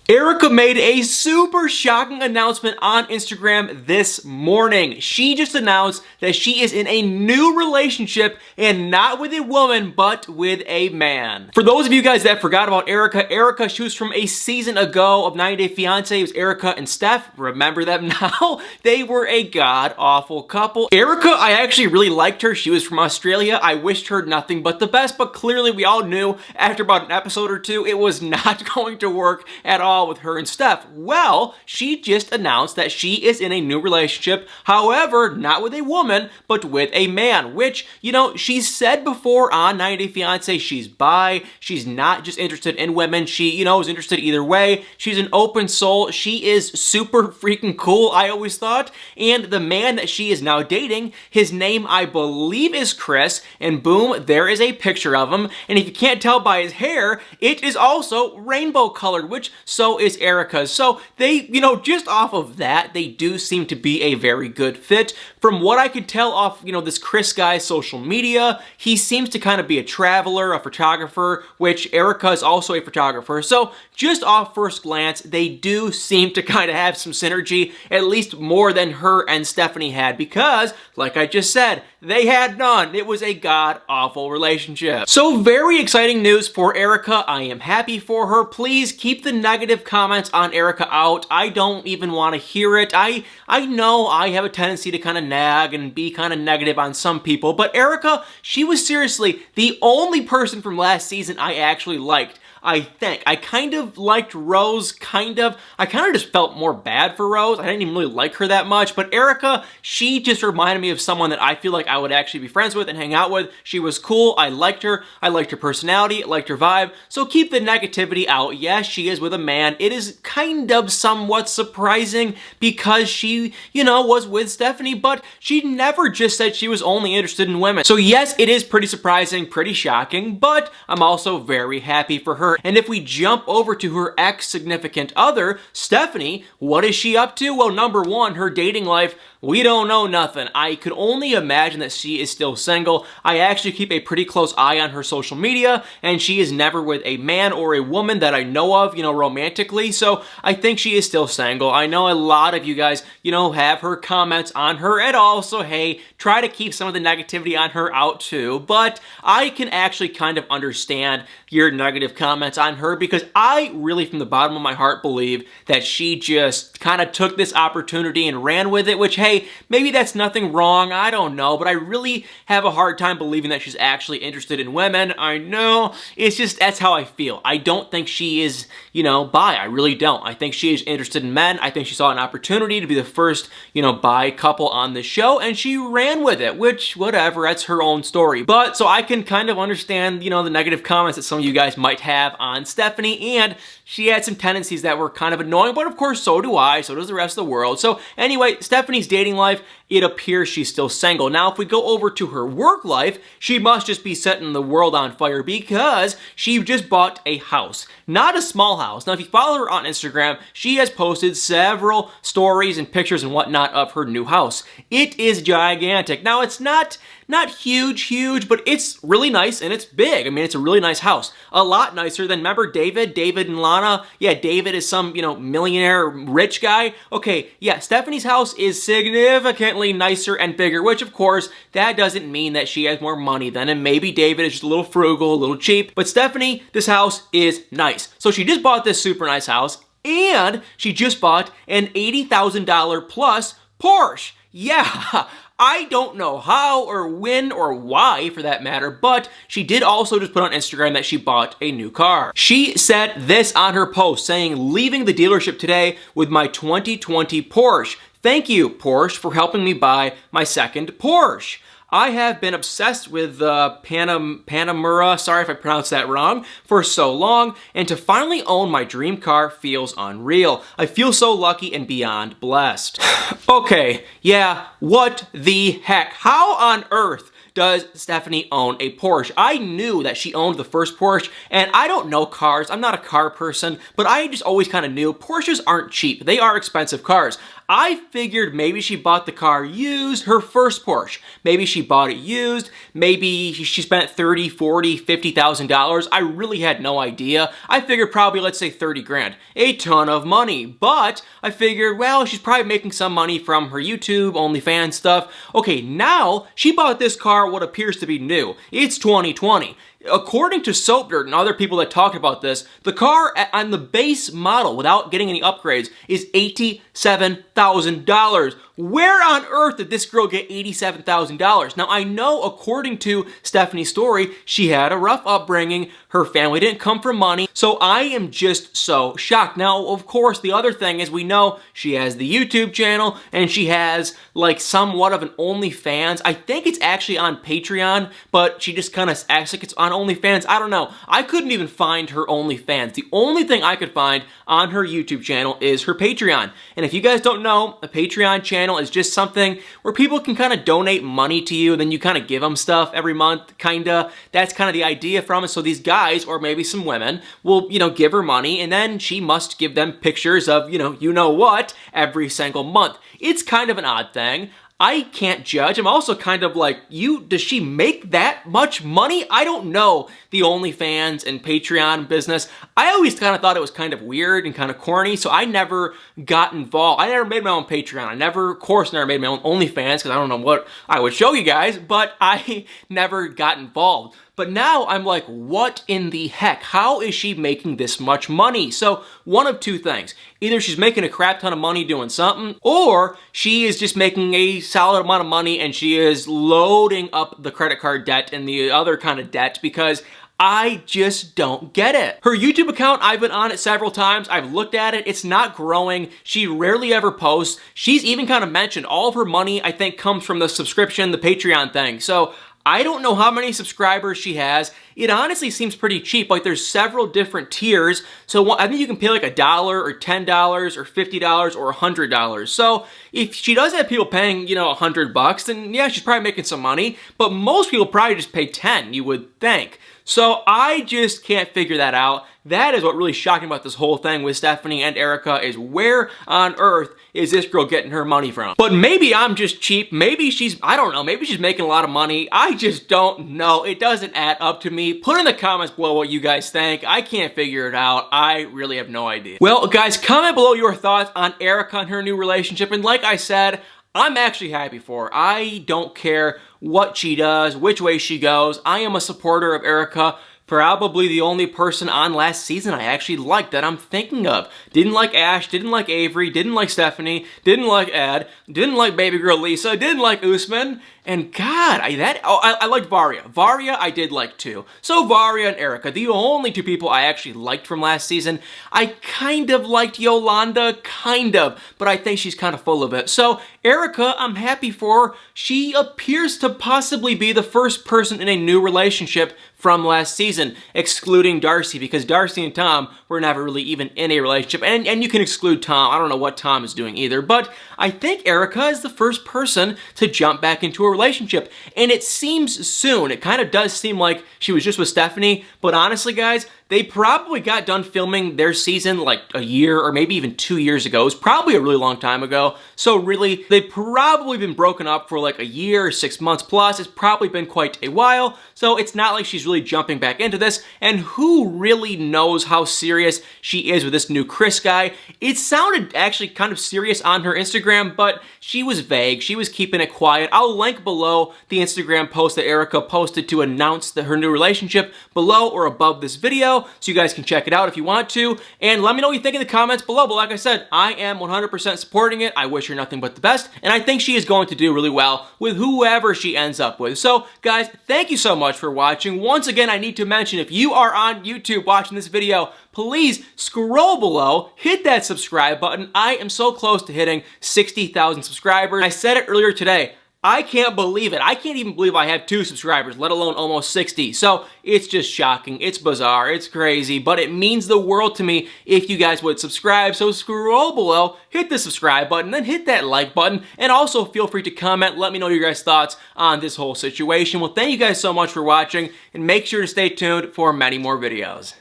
Erika made a super shocking announcement on Instagram this morning. She just announced that she is in a new relationship and not with a woman, but with a man. For those of you guys that forgot about Erika, she was from a season ago of 90 Day Fiance. It was Erika and Steph. Remember them now? They were a god-awful couple. Erika, I actually really liked her. She was from Australia. I wished her nothing but the best, but clearly we all knew after about an episode or two, it was not going to work at all with her and Steph. Well, she just announced that she is in a new relationship, however, not with a woman, but with a man, which, you know, she's said before on 90 Day Fiance, she's bi, she's not just interested in women, she, you know, is interested either way, she's an open soul, she is super freaking cool, I always thought, and the man that she is now dating, his name, I believe, is Chris, and boom, there is a picture of him, and if you can't tell by his hair, it is also rainbow colored, which so is Erika's. So they, you know, just off of that, they do seem to be a very good fit. From what I could tell off, you know, this Chris guy's social media, he seems to kind of be a traveler, a photographer, which Erika is also a photographer. So just off first glance, they do seem to kind of have some synergy, at least more than her and Stephanie had, because, like I just said, they had none. It was a god-awful relationship. So very exciting news for Erika. I am happy for her. Please keep the negative comments on Erika out. I don't even want to hear it. I know I have a tendency to kind of nag and be kind of negative on some people, but Erika, she was seriously the only person from last season I actually liked. I think. I kind of liked Rose, kind of. I kind of just felt more bad for Rose. I didn't even really like her that much, but Erika, she just reminded me of someone that I feel like I would actually be friends with and hang out with. She was cool. I liked her personality, I liked her vibe, so keep the negativity out. Yes, she is with a man. It is kind of somewhat surprising because she, you know, was with Stephanie, but she never just said she was only interested in women. So yes, it is pretty surprising, pretty shocking, but I'm also very happy for her. And if we jump over to her ex-significant other, Stephanie, what is she up to? Well, number one, her dating life, we don't know nothing. I could only imagine that she is still single. I actually keep a pretty close eye on her social media, and she is never with a man or a woman that I know of, you know, romantically, so I think she is still single. I know a lot of you guys, you know, have her comments on her at all, so hey, try to keep some of the negativity on her out too, but I can actually kind of understand your negative comments on her because I really, from the bottom of my heart, believe that she just kind of took this opportunity and ran with it, which, hey, maybe that's nothing wrong, I don't know, but I really have a hard time believing that she's actually interested in women. I know, it's just, that's how I feel. I don't think she is, you know, bi. I really don't. I think she is interested in men. I think she saw an opportunity to be the first, you know, bi couple on the show, and she ran with it, which, whatever, that's her own story. But, so I can kind of understand, you know, the negative comments that some of you guys might have on Stephanie, and she had some tendencies that were kind of annoying, but of course, so do I, so does the rest of the world. So anyway, Stephanie's dating life, it appears she's still single. Now, if we go over to her work life, she must just be setting the world on fire because she just bought a house. Not a small house. Now, if you follow her on Instagram, she has posted several stories and pictures and whatnot of her new house. It is gigantic. Now, it's not huge, but it's really nice and it's big. I mean, it's a really nice house. A lot nicer than, remember David and Lana? Yeah, David is some, you know, millionaire rich guy. Okay, yeah, Stephanie's house is significantly nicer and bigger, which of course, that doesn't mean that she has more money than, and maybe David is just a little frugal, a little cheap, but Stephanie, this house is nice. So she just bought this super nice house, and she just bought an $80,000 plus Porsche. Yeah, I don't know how or when or why for that matter, but she did also just put on Instagram that she bought a new car. She said this on her post saying, "Leaving the dealership today with my 2020 Porsche. Thank you, Porsche, for helping me buy my second Porsche. I have been obsessed with Panamera, sorry if I pronounced that wrong, for so long, and to finally own my dream car feels unreal. I feel so lucky and beyond blessed." Okay, yeah, what the heck? How on earth does Stephanie own a Porsche? I knew that she owned the first Porsche, and I don't know cars. I'm not a car person, but I just always kind of knew Porsches aren't cheap. They are expensive cars. I figured maybe she bought the car used, her first Porsche. Maybe she bought it used. Maybe she spent $30, $40, $50,000. I really had no idea. I figured probably, let's say 30 grand. A ton of money. But I figured, well, she's probably making some money from her YouTube, OnlyFans stuff. Okay, now she bought this car what appears to be new. It's 2020. According to Soap Dirt and other people that talked about this, the car on the base model, without getting any upgrades, is $87,000. Where on earth did this girl get $87,000? Now, I know, according to Stephanie's story, she had a rough upbringing. Her family didn't come from money. So I am just so shocked. Now, of course, the other thing is we know she has the YouTube channel and she has like somewhat of an OnlyFans. I think it's actually on Patreon, but she just kind of acts like it's on OnlyFans. I don't know. I couldn't even find her OnlyFans. The only thing I could find on her YouTube channel is her Patreon. And if you guys don't know, a Patreon channel is just something where people can kind of donate money to you, then you kind of give them stuff every month, kinda. That's kind of the idea from it. So these guys, or maybe some women, will, give her money, and then she must give them pictures of, you know what, every single month. It's kind of an odd thing. I can't judge. I'm also kind of like, does she make that much money? I don't know the OnlyFans and Patreon business. I always kind of thought it was kind of weird and kind of corny, so I never got involved. I never made my own Patreon. I never made my own OnlyFans because I don't know what I would show you guys, but I never got involved. But now I'm like, what in the heck? How is she making this much money? So one of two things. Either she's making a crap ton of money doing something, or she is just making a solid amount of money and she is loading up the credit card debt and the other kind of debt, because I just don't get it. Her YouTube account, I've been on it several times. I've looked at it. It's not growing. She rarely ever posts. She's even kind of mentioned all of her money, I think, comes from the subscription, the Patreon thing. So I don't know how many subscribers she has. It honestly seems pretty cheap. Like, there's several different tiers. So I think you can pay like $1 or $10 or $50 or $100. So if she does have people paying, $100, then yeah, she's probably making some money. But most people probably just pay 10, you would think. So I just can't figure that out. That is what really shocking about this whole thing with Stephanie and Erika, is where on earth is this girl getting her money from? But maybe I'm just cheap. Maybe I don't know, maybe she's making a lot of money. I just don't know. It doesn't add up to me. Put in the comments below what you guys think. I can't figure it out. I really have no idea. Well, guys, comment below your thoughts on Erika and her new relationship. And like I said, I'm actually happy for her. I don't care what she does, which way she goes. I am a supporter of Erika. Probably the only person on last season I actually liked that I'm thinking of. Didn't like Ash, didn't like Avery, didn't like Stephanie, didn't like Ed, didn't like baby girl Lisa, didn't like Usman, and God, I liked Varia. Varia I did like too. So Varia and Erika, the only two people I actually liked from last season. I kind of liked Yolanda, but I think she's kind of full of it. So Erika, I'm happy for her. She appears to possibly be the first person in a new relationship from last season, excluding Darcy, because Darcy and Tom were never really even in a relationship, and you can exclude Tom. I don't know what Tom is doing either, but I think Erika is the first person to jump back into a relationship, and it seems soon. It kind of does seem like she was just with Stephanie, but honestly, guys, they probably got done filming their season like a year or maybe even 2 years ago. It was probably a really long time ago. So really, they've probably been broken up for like a year or 6 months plus. It's probably been quite a while. So it's not like she's really jumping back into this. And who really knows how serious she is with this new Chris guy? It sounded actually kind of serious on her Instagram, but she was vague. She was keeping it quiet. I'll link below the Instagram post that Erika posted to announce her new relationship below or above this video, so you guys can check it out if you want to, and let me know what you think in the comments below. But like I said, I am 100% supporting it. I wish her nothing but the best, and I think she is going to do really well with whoever she ends up with. So guys, thank you so much for watching. Once again, I need to mention, if you are on YouTube watching this video, please scroll below, hit that subscribe button. I am so close to hitting 60,000 subscribers. I said it earlier today, I can't believe it. I can't even believe I have 2 subscribers, let alone almost 60. So it's just shocking. It's bizarre. It's crazy. But it means the world to me if you guys would subscribe. So scroll below, hit the subscribe button, then hit that like button. And also feel free to comment. Let me know your guys' thoughts on this whole situation. Well, thank you guys so much for watching. And make sure to stay tuned for many more videos.